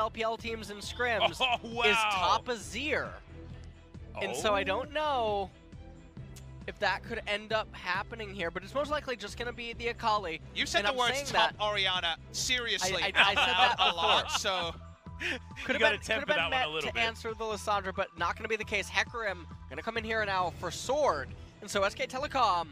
LPL teams in scrims wow. is top Azir. And so I don't know if that could end up happening here, but it's most likely just going to be the Akali. You said the words top Orianna seriously I said that a lot, so... Could have been meant to answer the Lissandra, but not going to be the case. Hecarim going to come in here now for Sword. And so SK Telecom...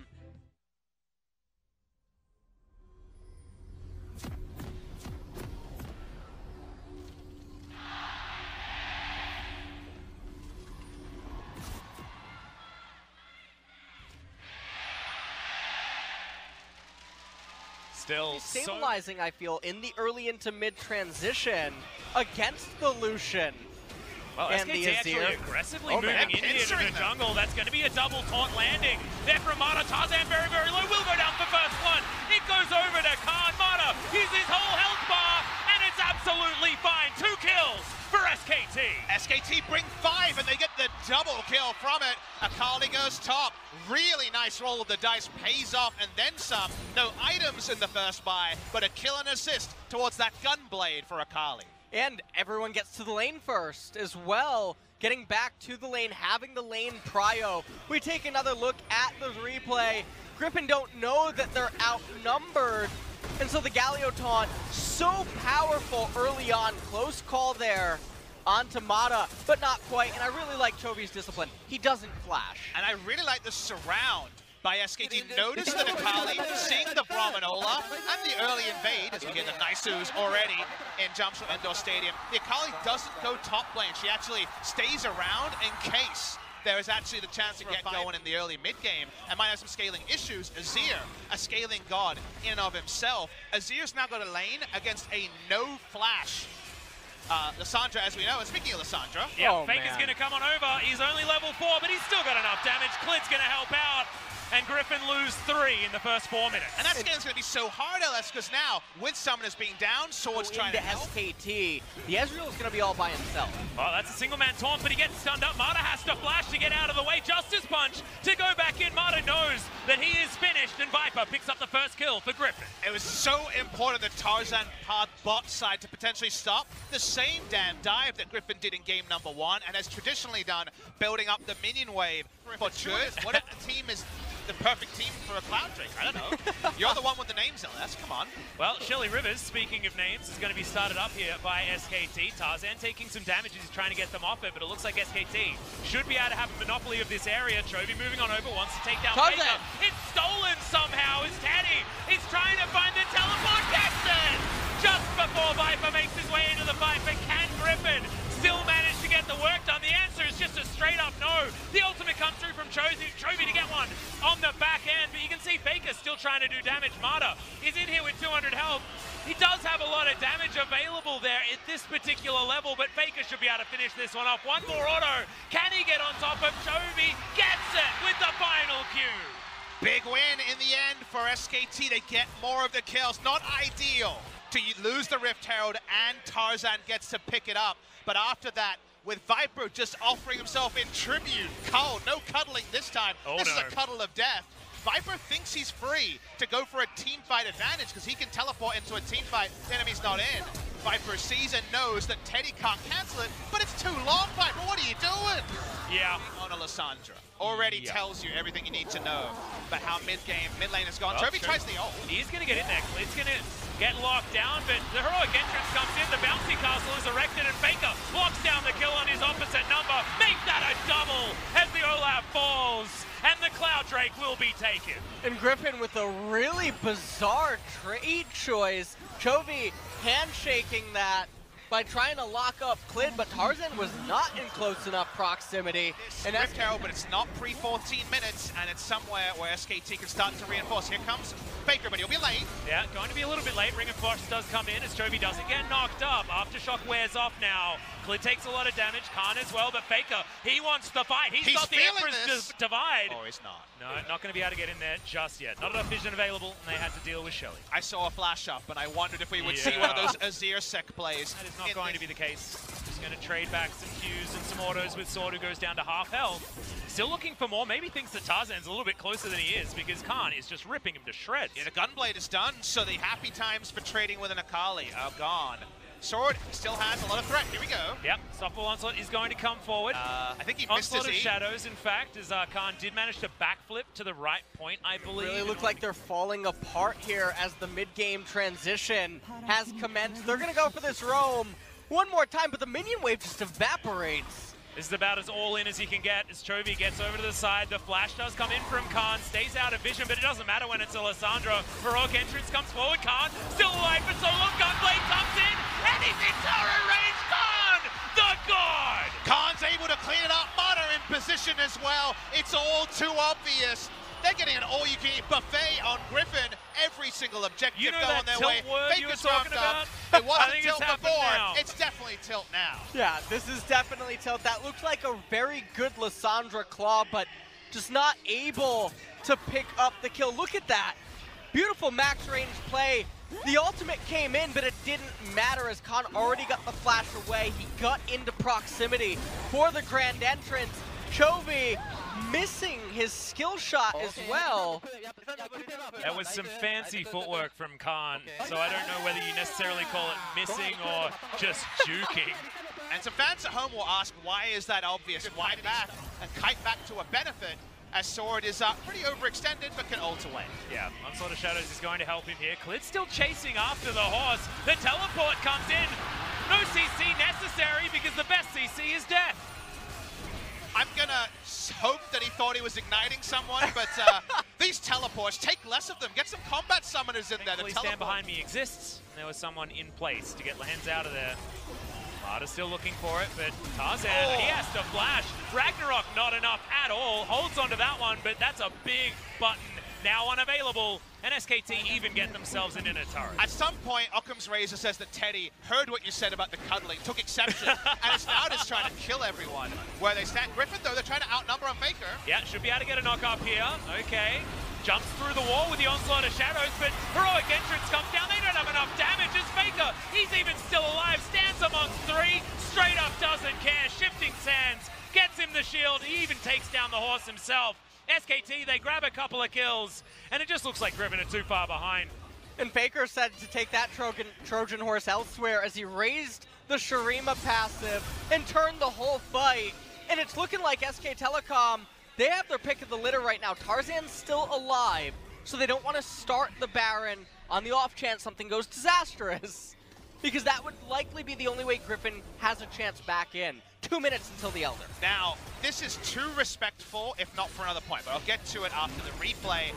Still stabilizing, I feel, in the early into mid transition against the Lucian. Well, and SKT the actually aggressively moving into the jungle. That's going to be a double taunt landing. There from Mata. Tarzan very, very low. Will go down for first one. It goes over to Khan. Mata uses his whole health bar, and it's absolutely fine. 2 kills for SKT. SKT bring 5, and they get the double kill from it. Akali goes top. Really nice roll of the dice, pays off, and then some. No items in the first buy, but a kill and assist towards that gunblade for Akali. And everyone gets to the lane first as well. Getting back to the lane, having the lane prio. We take another look at the replay. Griffin don't know that they're outnumbered. And so the Galio taunt, so powerful early on. Close call there onto Mata, but not quite. And I really like Chovy's discipline. He doesn't flash. And I really like the surround by SKT. Notice that Akali, seeing the Brahmanola and the early invade, as we get the nice ooze already in jumps from Indoor Stadium, the Akali doesn't go top lane. She actually stays around in case there is actually the chance to get going in the early mid-game and might have some scaling issues. Azir, a scaling god in and of himself. Azir's now got a lane against a no-flash Lissandra, as we know. And speaking of Lissandra... Yeah, Faker's going to come on over. He's only level 4, but he's still got enough damage. Clint's going to help out. And Griffin lose 3 in the first 4 minutes. And that game's going to be so hard, LS, because now, with Summoners being down, Sword's trying to help. SKT, the Ezreal is going to be all by himself. Well, that's a single-man taunt, but he gets stunned up. Mata has to flash to get out of the way. Justice Punch to go back in. Mata knows that he is finished, and Viper picks up the first kill for Griffin. It was so important that Tarzan path bot side to potentially stop the same damn dive that Griffin did in game number 1, and has traditionally done, building up the minion wave for good. What if the team is the perfect team for a Cloud Drake? I don't know. You're the one with the names, LS. Come on. Well, Shelly Rivers, speaking of names, is going to be started up here by SKT. Tarzan taking some damage as he's trying to get them off it, but it looks like SKT should be able to have a monopoly of this area. Chovy moving on over, wants to take down Faker. It's stolen somehow. Is Teddy. He's trying to find the teleport. Gets it! Just before Viper makes his way into the fight, but can Griffin still manage to get the work done? The answer is just a straight up no. The ultimate comes through from Chovy to get one on the back end, but you can see Faker still trying to do damage. Mata is in here with 200 health. He does have a lot of damage available there at this particular level, but Faker should be able to finish this one off. One more auto. Can he get on top of Chovy? Gets it with the final Q. Big win in the end for SKT. They get more of the kills. Not ideal to lose the Rift Herald, and Tarzan gets to pick it up. But after that, with Viper just offering himself in tribute, cold, no cuddling this time. This is a cuddle of death. Viper thinks he's free to go for a team fight advantage because he can teleport into a team fight, the enemy's not in. Viper sees and knows that Teddy can't cancel it, but it's too long, Viper. What are you doing? Yeah. On a Lissandra. Already tells you everything you need to know about how mid lane has gone. Chovy tries the ult. He's going to get in there. It's going to get locked down, but the heroic entrance comes in. The bouncy castle is erected, and Faker blocks down the kill on his opposite number. Make that a double as the Olaf falls, and the Cloud Drake will be taken. And Griffin with a really bizarre trade choice. Chovy handshaking that by trying to lock up Clid, but Tarzan was not in close enough proximity. And that's Rift, but it's not pre-14 minutes, and it's somewhere where SKT can start to reinforce. Here comes Faker, but he'll be late. Yeah, going to be a little bit late. Ring of Frost does come in as Chovy doesn't get knocked up. Aftershock wears off now. Clid takes a lot of damage, Khan as well, but Faker, he wants the fight. He's got the Emperor's Divide. Oh, he's not. No, not going to be able to get in there just yet. Not enough vision available, and they had to deal with Shelly. I saw a flash up, and I wondered if we would see one of those Azir sec plays. That is not going to be the case. Just going to trade back some Qs and some autos with Sword, who goes down to half health. Still looking for more. Maybe thinks that Tarzan's a little bit closer than he is, because Khan is just ripping him to shreds. Yeah, the Gunblade is done, so the happy times for trading with an Akali are gone. Sword still has a lot of threat. Here we go. Yep, Stoppable Onslaught is going to come forward. I think he missed his Onslaught of E. Shadows, in fact, as Khan did manage to backflip to the right point, I believe. Really look like they're falling apart here as the mid-game transition has commenced. They're going to go for this roam one more time, but the minion wave just evaporates. This is about as all in as he can get as Chovy gets over to the side. The flash does come in from Khan, stays out of vision, but it doesn't matter when it's Alessandro. Heroic entrance comes forward, Khan still alive for so long. Gunblade comes in, and he's in turret range. Khan, the god! Khan's able to clean it up. Mana in position as well. It's all too obvious. They're getting an all-you-can-eat buffet on Griffin. Every single objective You know going that their tilt way. word you were Faker's talking ramped up. about? It wasn't I think tilt it's happened before. now. It's definitely tilt now. Yeah, this is definitely tilt. That looks like a very good Lissandra claw, but just not able to pick up the kill. Look at that. Beautiful max range play. The ultimate came in, but it didn't matter as Khan already got the flash away. He got into proximity for the grand entrance. Chovy missing his skill shot as well. That was some fancy footwork from Khan, so I don't know whether you necessarily call it missing or just juking. And some fans at home will ask, why is that obvious? Why back and kite back to a benefit? As Sword is pretty overextended, but can ult away. Yeah, Onslaught of Shadows is going to help him here. Klid's still chasing after the horse. The teleport comes in. No CC necessary because the best CC is death. I'm gonna hope that he thought he was igniting someone, but these teleports, take less of them. Get some combat summoners in there. Thankfully, Stand Behind Me exists. There was someone in place to get the hands out of there. Marta's still looking for it, but Tarzan, he has to flash. Ragnarok, not enough at all. Holds onto that one, but that's a big button. Now unavailable, and SKT even get themselves in a turret. At some point, Occam's Razor says that Teddy heard what you said about the cuddling, took exception, and is now just trying to kill everyone. Where they stand. Griffin, though, they're trying to outnumber on Faker. Yeah, should be able to get a knock up here. Okay. Jumps through the wall with the Onslaught of Shadows, but Heroic Entrance comes down. They don't have enough damage as Faker, he's even still alive, stands amongst three, straight up doesn't care. Shifting Sands gets him the shield. He even takes down the horse himself. SKT, they grab a couple of kills, and it just looks like Griffin are too far behind. And Faker said to take that Trojan horse elsewhere as he raised the Shurima passive and turned the whole fight. And it's looking like SK Telecom, they have their pick of the litter right now. Tarzan's still alive, so they don't want to start the Baron on the off chance something goes disastrous. Because that would likely be the only way Griffin has a chance back in. 2 minutes until the Elder. Now, this is too respectful, if not for another point, but I'll get to it after the replay.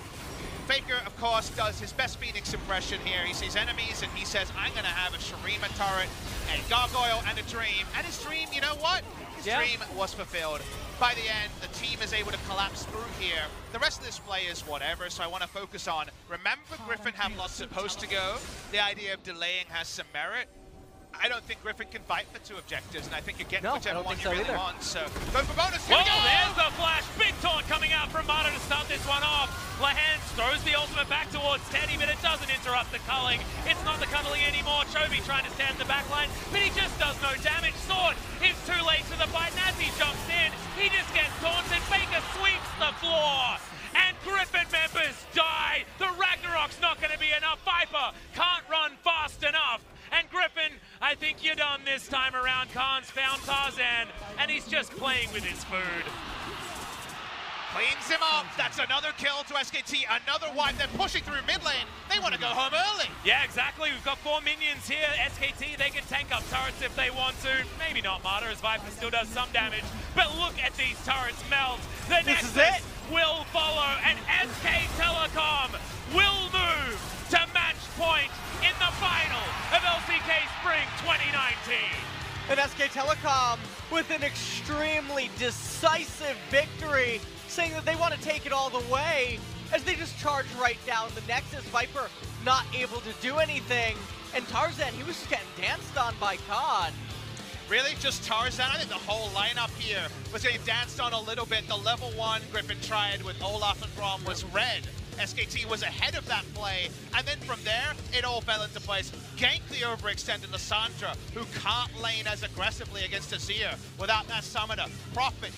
Faker, of course, does his best Phoenix impression here. He sees enemies and he says, I'm going to have a Shurima turret, a Gargoyle, and a Dream. And his dream, you know what? His dream was fulfilled. By the end, the team is able to collapse through here. The rest of this play is whatever, so I want to focus on, remember Griffin have lots of posts to go. The idea of delaying has some merit. I don't think Griffin can fight for two objectives, and I think you get whichever one you really want. So go for bonus. Here we go. There's the flash. Big taunt coming out from Marta to start this one off. Lahans throws the ultimate back towards Teddy, but it doesn't interrupt the culling. It's not the cuddling anymore. Chovy trying to stand in the back line, but he just does no damage. Sword is too late to the fight, and as he jumps in, he just gets taunted. Faker sweeps the floor, and Griffin members die. The Ragnarok's not going to be enough. Viper can't run fast enough. And Griffin, I think you're done this time around. Khan's found Tarzan, and he's just playing with his food. Cleans him up. That's another kill to SKT. Another wipe. They're pushing through mid lane. They want to go home early. Yeah, exactly. We've got 4 minions here. SKT, they can tank up turrets if they want to. Maybe not Marta, as Viper still does some damage. But look at these turrets melt. The Nexus will follow, and SK Telecom will move to match point in the final of LCK Spring 2019. And SK Telecom with an extremely decisive victory, saying that they want to take it all the way as they just charge right down the Nexus. Viper not able to do anything, and Tarzan, he was just getting danced on by Khan. Really? Just Tarzan? I think the whole lineup here was getting danced on a little bit. The level 1 Griffin tried with Olaf and Grom was red. SKT was ahead of that play, and then from there, it all fell into place. Gank the overextended Lissandra, who can't lane as aggressively against Azir without that summoner. Prophet.